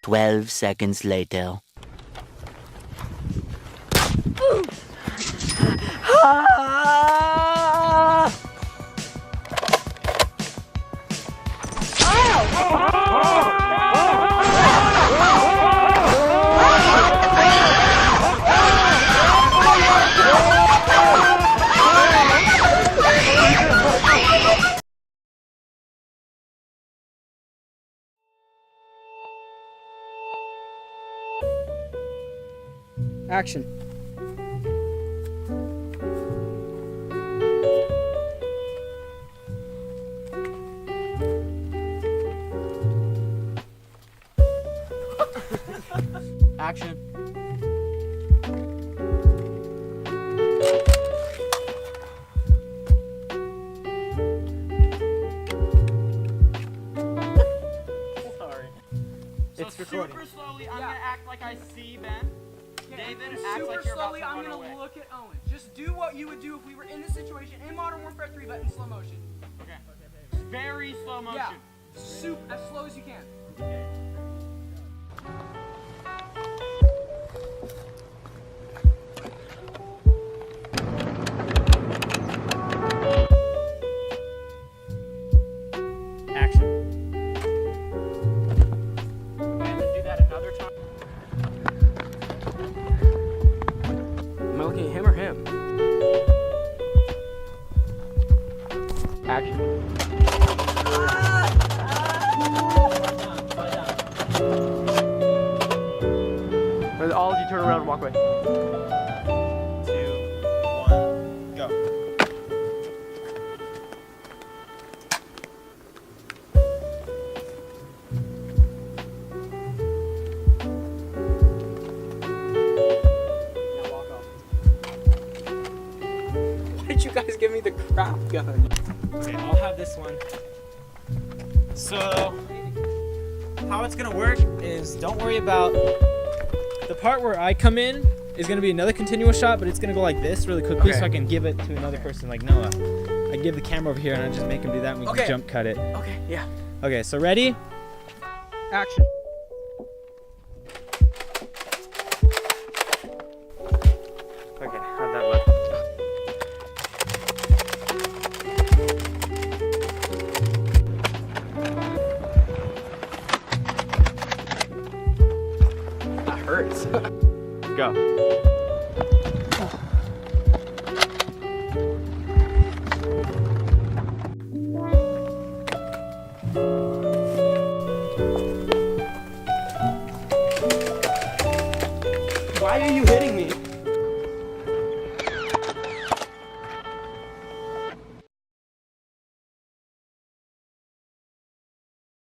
12 seconds later. Action. Action. Sorry. It's recording. Super slowly, I'm gonna act like I see Ben. David, act like you're about to I'm run gonna away. look at Owen. Just do what you would do if we were in this situation in Modern Warfare 3, but in slow motion. Okay. Very slow motion. Yeah. As slow as you can. Action. And then do that another time. Am I looking at him or him? Action. All of you turn around and walk away. 2, 1, go. Now walk off. Why did you guys give me the crap gun? Okay, I'll have this one. So, how it's gonna work is don't worry about the part where I come in is gonna be another continuous shot, but it's gonna go like this really quickly so I can give it to another person like Noah. I give the camera over here and I just make him do that and we can jump cut it. Okay, yeah. Okay, so ready? Action. Okay, how'd that look? Go. Why are you hitting me?